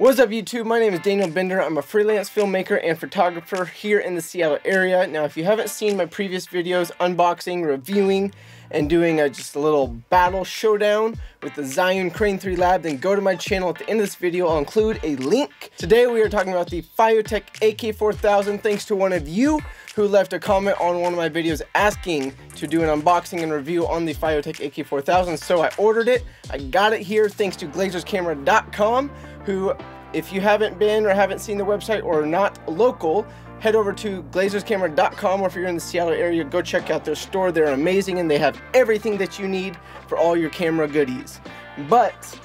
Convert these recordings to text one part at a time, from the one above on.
What's up YouTube? My name is Daniel Bender. I'm a freelance filmmaker and photographer here in the Seattle area. Now if you haven't seen my previous videos unboxing, reviewing, and doing just a little battle showdown with the Zhiyun Crane 3 Lab, then go to my channel. At the end of this video I'll include a link. Today we are talking about the Fiotech AK4000 thanks to one of you who left a comment on one of my videos asking to do an unboxing and review on the Fiotech AK4000. So I ordered it. I got it here thanks to GlazersCamera.com, who, if you haven't been or haven't seen the website or not local, head over to GlazersCamera.com, or if you're in the Seattle area, go check out their store. They're amazing and they have everything that you need for all your camera goodies. But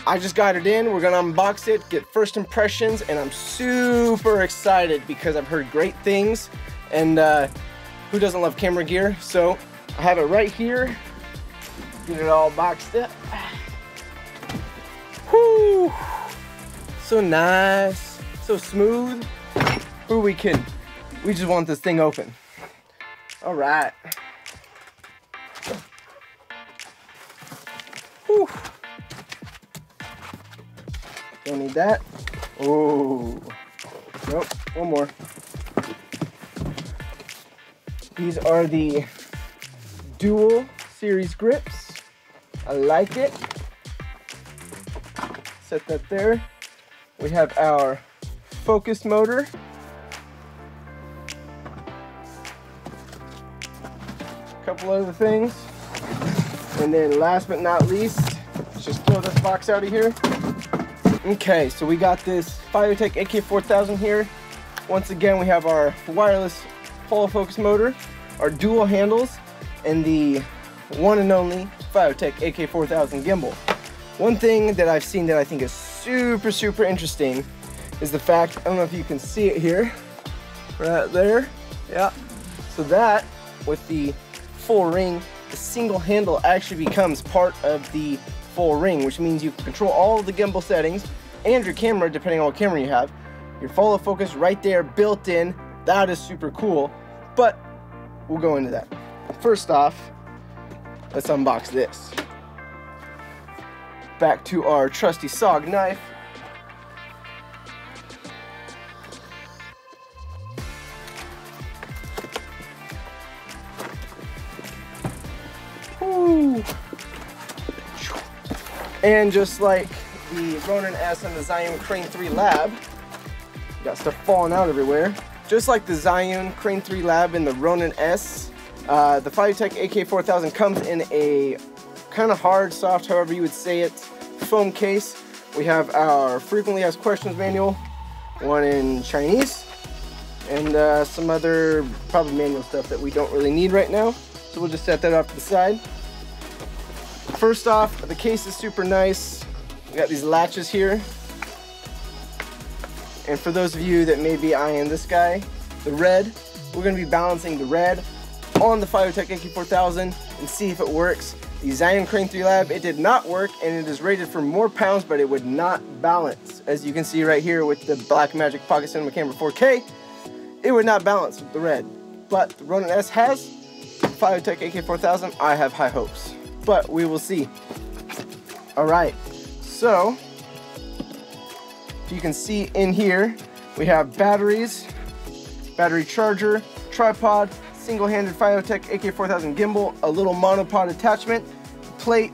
I just got it in. We're gonna unbox it, get first impressions, and I'm super excited because I've heard great things, and who doesn't love camera gear? So I have it right here. Get it all boxed up. Whoo! So nice, so smooth. Ooh, we just want this thing open. All right. Whew. Don't need that. Oh, nope, one more. These are the dual series grips. I like it. Set that there. We have our focus motor. A couple other things. And then last but not least, let's just throw this box out of here. Okay, so we got this Fiotech AK4000 here. Once again, we have our wireless follow focus motor, our dual handles, and the one and only Fiotech AK4000 gimbal. One thing that I've seen that I think is super interesting is the fact, I don't know if you can see it here, right there, yeah. So that, with the full ring, the single handle actually becomes part of the full ring, which means you can control all of the gimbal settings and your camera, depending on what camera you have. Your follow focus right there, built in. That is super cool, but we'll go into that. First off, let's unbox this. Back to our trusty SOG knife. Woo. And just like the Ronin S and the Zhiyun Crane 3 Lab, got stuff falling out everywhere. Just like the Zhiyun Crane 3 Lab and the Ronin S, the Fiotech AK4000 comes in a kind of hard, soft, however you would say it, foam case. We have our frequently asked questions manual, one in Chinese, and some other probably manual stuff that we don't really need right now. So we'll just set that off to the side. First off, the case is super nice. We got these latches here. And for those of you that may be eyeing this guy, the red, we're going to be balancing the red on the Fiotech AK4000 and see if it works. The Zhiyun Crane 3 Lab, it did not work, and it is rated for more pounds, but it would not balance. As you can see right here with the Blackmagic Pocket Cinema Camera 4K, it would not balance with the red. But the Ronin S has. Fiotech AK4000, I have high hopes, but we will see. Alright, so if you can see in here, we have batteries, battery charger, tripod, single-handed Fiotech AK4000 gimbal, a little monopod attachment, plate,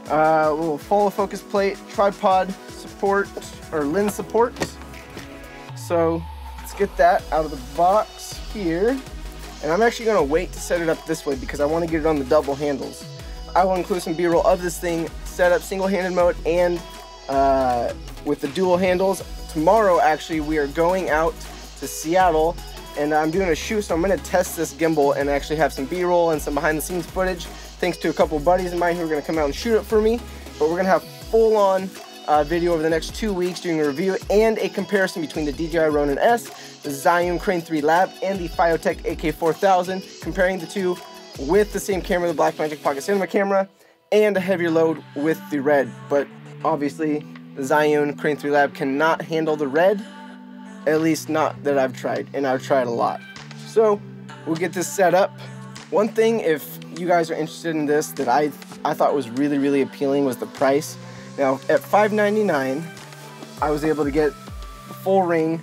a little follow focus plate, tripod support, or lens support. So let's get that out of the box here. And I'm actually going to wait to set it up this way because I want to get it on the double handles. I will include some B-roll of this thing set up single-handed mode and with the dual handles. Tomorrow, actually, we are going out to Seattle and I'm doing a shoot, so I'm going to test this gimbal and actually have some B-roll and some behind-the-scenes footage, thanks to a couple buddies of mine who are going to come out and shoot it for me. But we're going to have full-on video over the next 2 weeks doing a review and a comparison between the DJI Ronin S, the Zhiyun Crane 3 Lab, and the Fiotech AK4000, comparing the two with the same camera, the Blackmagic Pocket Cinema camera, and a heavier load with the red. But obviously, the Zhiyun Crane 3 Lab cannot handle the red, at least not that I've tried, and I've tried a lot. So we'll get this set up. One thing, if you guys are interested in this, that I thought was really appealing was the price. Now at $599, I was able to get the full ring,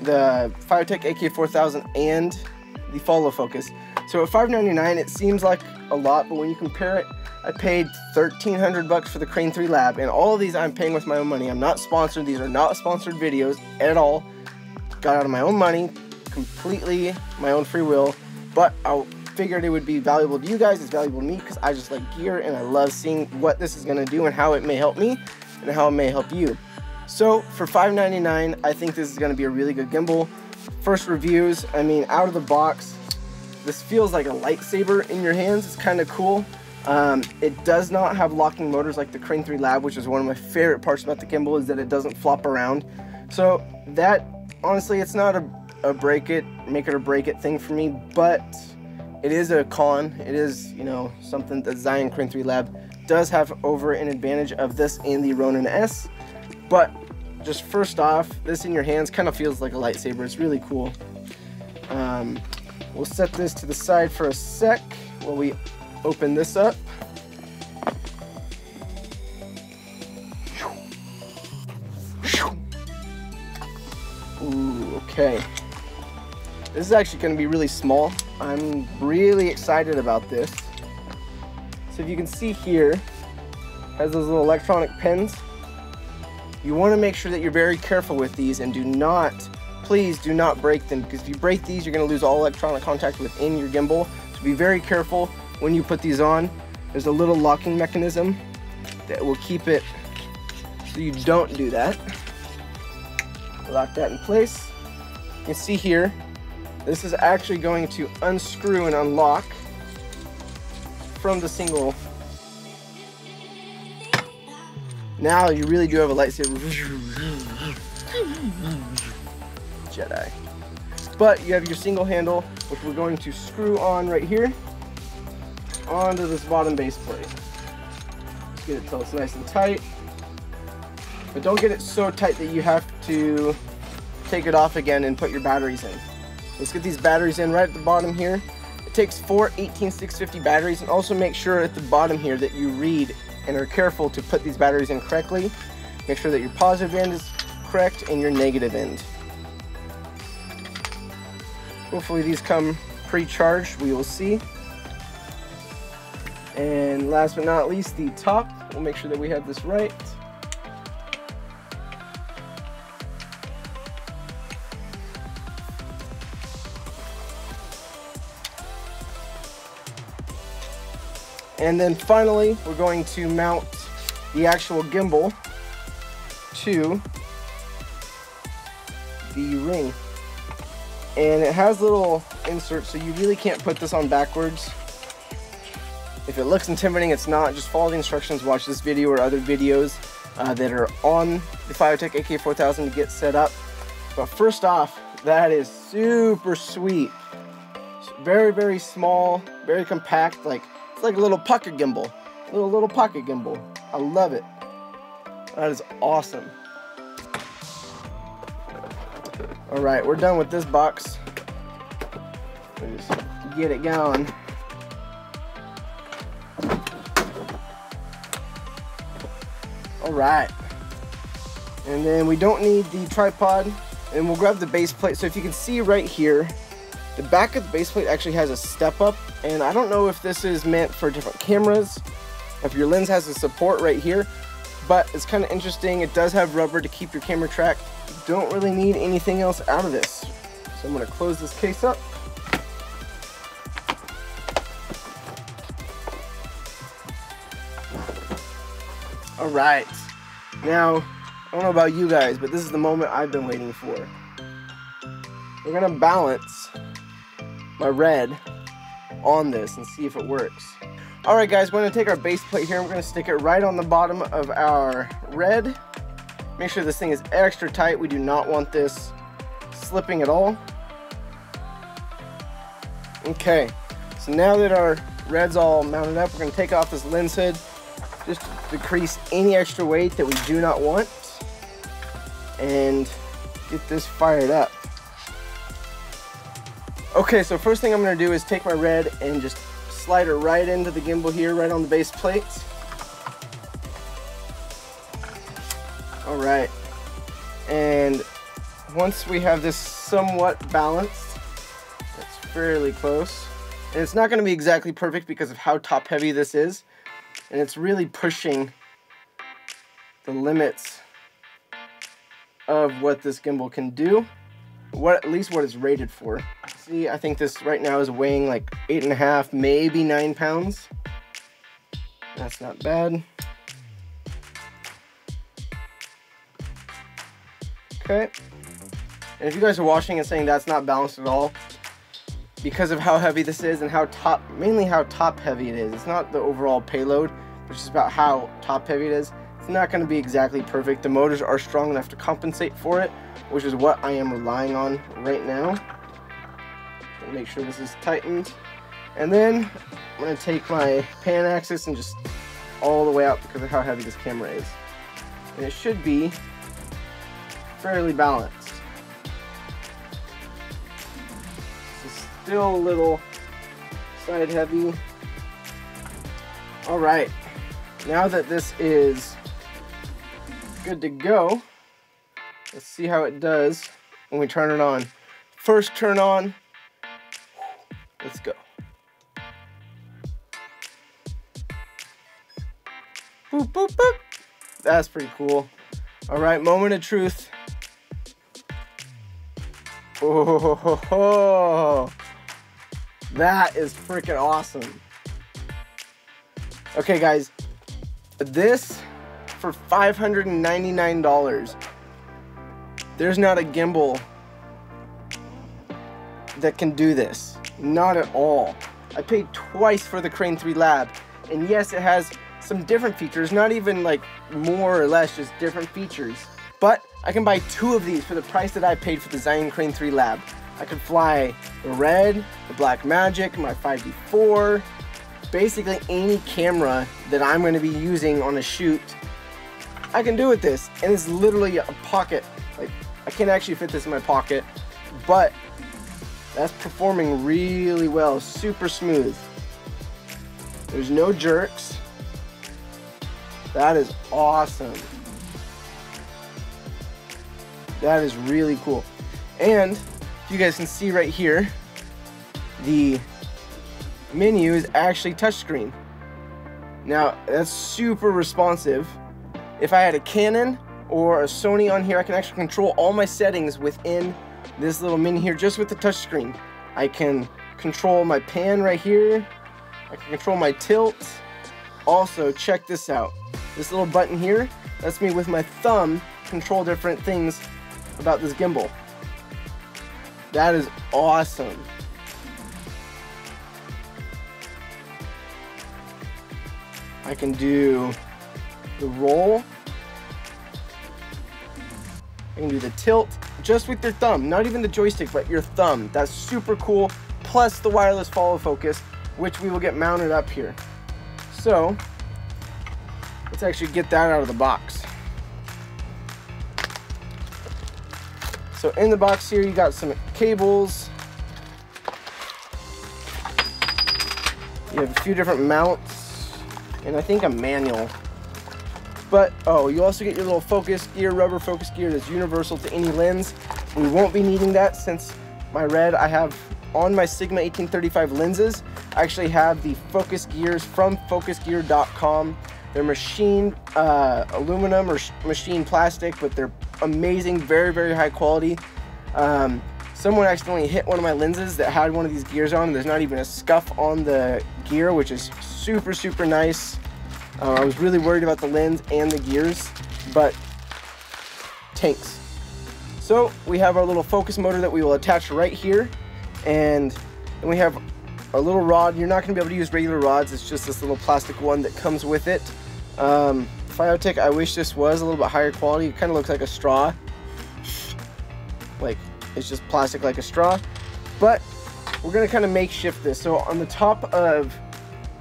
the Fiotech AK4000 and the follow focus. So at $5.99 it seems like a lot, but when you compare it, I paid $1,300 for the Crane 3 Lab, and all of these I'm paying with my own money. I'm not sponsored. These are not sponsored videos at all. Got out of my own money, completely my own free will, but I figured it would be valuable to you guys. It's valuable to me because I just like gear and I love seeing what this is going to do and how it may help me and how it may help you. So for $5.99, I think this is going to be a really good gimbal. First reviews, I mean, out of the box, this feels like a lightsaber in your hands. It's kind of cool. It does not have locking motors like the Crane 3 Lab, which is one of my favorite parts about the gimbal, is that it doesn't flop around. So that, honestly, it's not a break it, make it or break it thing for me, but it is a con. It is, you know, something that Zion Crane 3 Lab does have over an advantage of this in the Ronin S. But just first off, this in your hands kind of feels like a lightsaber. It's really cool. We'll set this to the side for a sec while we open this up. Ooh, okay. This is actually going to be really small. I'm really excited about this. So if you can see here, it has those little electronic pins. You want to make sure that you're very careful with these and do not, please do not break them, because if you break these, you're going to lose all electronic contact within your gimbal. So be very careful when you put these on. There's a little locking mechanism that will keep it so you don't do that. Lock that in place. You can see here, this is actually going to unscrew and unlock from the single. Now you really do have a lightsaber. Jedi. But you have your single handle, which we're going to screw on right here onto this bottom base plate. Get it till it's nice and tight. But don't get it so tight that you have to take it off again and put your batteries in. Let's get these batteries in right at the bottom here. It takes 4 18650 batteries, and also make sure at the bottom here that you read and are careful to put these batteries in correctly. Make sure that your positive end is correct and your negative end. Hopefully these come pre-charged, we will see. And last but not least, the top. We'll make sure that we have this right. And then finally, we're going to mount the actual gimbal to the ring. And it has little inserts, so you really can't put this on backwards. If it looks intimidating, it's not. Just follow the instructions, watch this video or other videos that are on the Fiotech AK4000 to get set up. But first off, that is super sweet. It's very, very small, very compact, it's like a little pocket gimbal. Little pocket gimbal. I love it. That is awesome. Alright, we're done with this box. Let's just get it going. Alright. And then we don't need the tripod. And we'll grab the base plate. So if you can see right here, the back of the base plate actually has a step up, and I don't know if this is meant for different cameras, if your lens has a support right here, but it's kind of interesting. It does have rubber to keep your camera track. You don't really need anything else out of this. So I'm going to close this case up. Alright, now, I don't know about you guys, but this is the moment I've been waiting for. We're going to balance my red on this and see if it works. Alright guys, we're going to take our base plate here and we're going to stick it right on the bottom of our red. Make sure this thing is extra tight. We do not want this slipping at all. Okay, so now that our red's all mounted up, we're going to take off this lens hood just to decrease any extra weight that we do not want and get this fired up. Okay, so first thing I'm going to do is take my red and just slide it right into the gimbal here, right on the base plate. Alright, And once we have this somewhat balanced, it's fairly close. And it's not going to be exactly perfect because of how top heavy this is. And it's really pushing the limits of what this gimbal can do. At least what it's rated for. See, I think this right now is weighing like 8.5, maybe 9 pounds. That's not bad. Okay. And if you guys are watching and saying that's not balanced at all, because of how heavy this is and mainly how top heavy it is. It's not the overall payload, which is about how top heavy it is. It's not going to be exactly perfect. The motors are strong enough to compensate for it, which is what I am relying on right now. Make sure this is tightened. And then I'm going to take my pan axis and just all the way out because of how heavy this camera is. And it should be fairly balanced. Still a little side heavy. All right, now that this is good to go, let's see how it does when we turn it on. First turn on, let's go. Boop, boop, boop. That's pretty cool. All right, moment of truth. Oh, that is freaking awesome. Okay, guys, this for $599. There's not a gimbal that can do this. Not at all. I paid twice for the Crane 3 Lab, and yes, it has some different features, not even like more or less, just different features. But I can buy 2 of these for the price that I paid for the Zhiyun Crane 3 Lab. I could fly the Red, the Blackmagic, my 5D4, basically any camera that I'm going to be using on a shoot. I can do with this, and it's literally a pocket. Like, I can't actually fit this in my pocket, but that's performing really well, super smooth. There's no jerks. That is awesome. That is really cool. And you guys can see right here, the menu is actually touchscreen. Now, that's super responsive. If I had a Canon or a Sony on here, I can actually control all my settings within this little menu here just with the touchscreen. I can control my pan right here. I can control my tilt. Also, check this out. This little button here lets me with my thumb control different things about this gimbal. That is awesome. I can do the roll. I can do the tilt just with your thumb, not even the joystick, but your thumb. That's super cool. Plus the wireless follow focus, which we will get mounted up here. So let's actually get that out of the box. So in the box here, you got some cables. You have a few different mounts, and I think a manual. But, oh, you also get your little focus gear, rubber focus gear that's universal to any lens. We won't be needing that since my Red, I have on my Sigma 1835 lenses, I actually have the focus gears from focusgear.com. They're machined aluminum or machined plastic, but they're amazing, very, very high quality. Someone accidentally hit one of my lenses that had one of these gears on, and there's not even a scuff on the gear, which is super, super nice. I was really worried about the lens and the gears, but tanks. So we have our little focus motor that we will attach right here, and then we have a little rod. You're not going to be able to use regular rods. It's just this little plastic one that comes with it. Fiotech, I wish this was a little bit higher quality. It kind of looks like a straw. Like, it's just plastic like a straw. But we're going to kind of makeshift this. So on the top of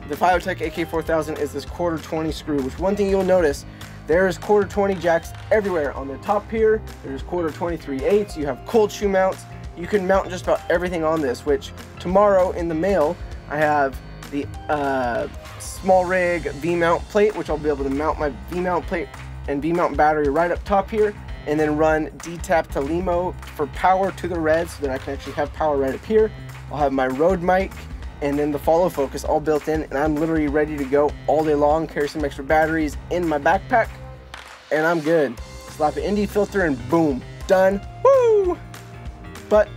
the Fiotech AK4000 is this 1/4 screw, which one thing you'll notice, there's 1/4 jacks everywhere. On the top here, there's 1/4 3/8. You have cold shoe mounts. You can mount just about everything on this, which tomorrow in the mail, I have the small rig V-mount plate, which I'll be able to mount my V-mount plate and V-mount battery right up top here. and then run DTAP to LEMO for power to the red so that I can actually have power right up here. I'll have my Rode mic and then the follow focus all built in, and I'm literally ready to go all day long. Carry some extra batteries in my backpack and I'm good. Slap an ND filter and boom, done. Woo! But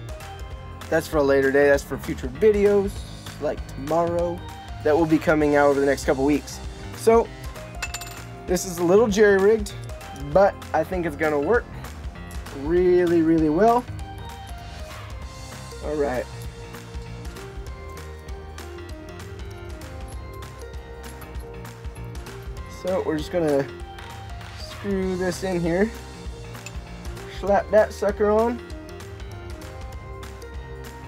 that's for a later day. That's for future videos like tomorrow that will be coming out over the next couple weeks. So this is a little jerry-rigged, but I think it's gonna work really, really well. All right. So we're just gonna screw this in here, slap that sucker on.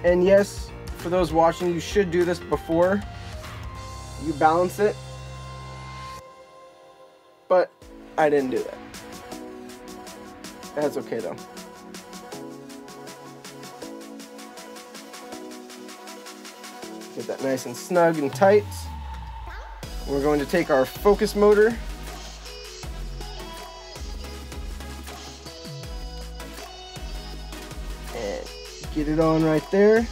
And yes, for those watching, you should do this before you balance it, but I didn't do that. That's okay though. Get that nice and snug and tight. We're going to take our focus motor and get it on right there.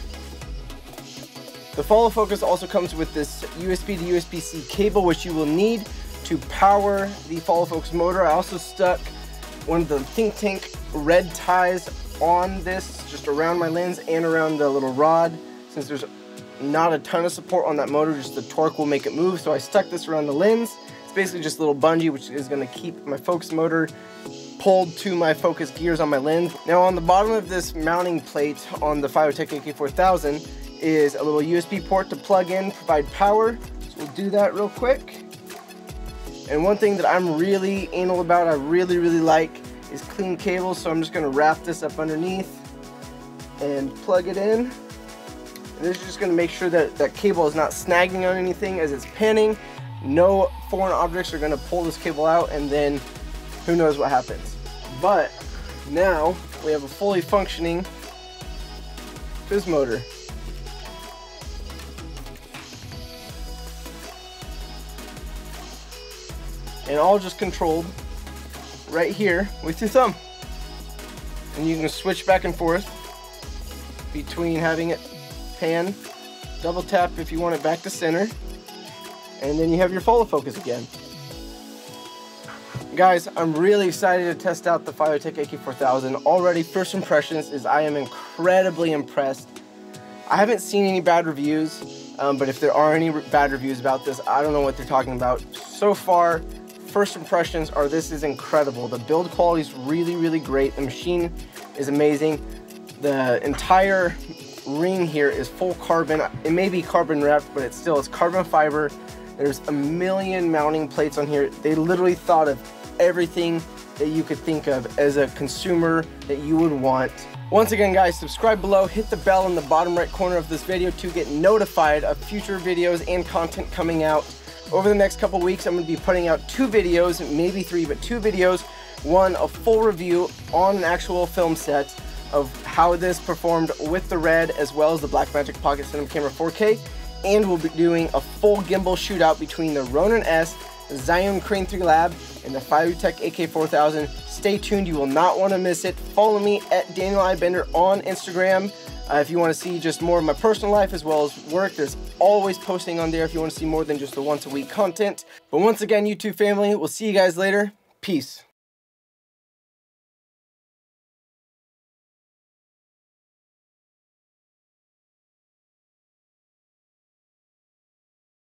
The follow focus also comes with this USB to USB-C cable, which you will need to power the follow focus motor. I also stuck one of the Think Tank red ties on this, just around my lens and around the little rod. Since there's not a ton of support on that motor, just the torque will make it move. So I stuck this around the lens. It's basically just a little bungee, which is gonna keep my focus motor pulled to my focus gears on my lens. Now on the bottom of this mounting plate on the Fiotech AK4000 is a little USB port to plug in, provide power. So we'll do that real quick. And one thing that I'm really anal about, I really like, is clean cables. So I'm just gonna wrap this up underneath and plug it in. And this is just gonna make sure that that cable is not snagging on anything as it's panning. No foreign objects are gonna pull this cable out, and then who knows what happens. But now we have a fully functioning fizz motor. And all just controlled right here with your thumb. And you can switch back and forth between having it pan, double tap if you want it back to center, and then you have your follow focus again. Guys, I'm really excited to test out the Fiotech AK4000. Already, first impressions is I am incredibly impressed. I haven't seen any bad reviews, but if there are any bad reviews about this, I don't know what they're talking about. So far, first impressions are this is incredible. The build quality is really great. The machine is amazing. The entire ring here is full carbon. It may be carbon wrapped, but it's carbon fiber. There's a million mounting plates on here. They literally thought of everything that you could think of as a consumer that you would want. Once again, guys, subscribe below, hit the bell in the bottom right corner of this video to get notified of future videos and content coming out. Over the next couple weeks, I'm going to be putting out 2 videos, maybe 3, but 2 videos. One, a full review on an actual film set of how this performed with the Red as well as the Blackmagic Pocket Cinema Camera 4K. And we'll be doing a full gimbal shootout between the Ronin S, the Zhiyun Crane 3 Lab, and the Fiotech AK4000. Stay tuned, you will not want to miss it. Follow me at Daniel I. Bender on Instagram. If you want to see just more of my personal life as well as work, there's always posting on there if you want to see more than just the once a week content. But once again, YouTube family, we'll see you guys later. Peace.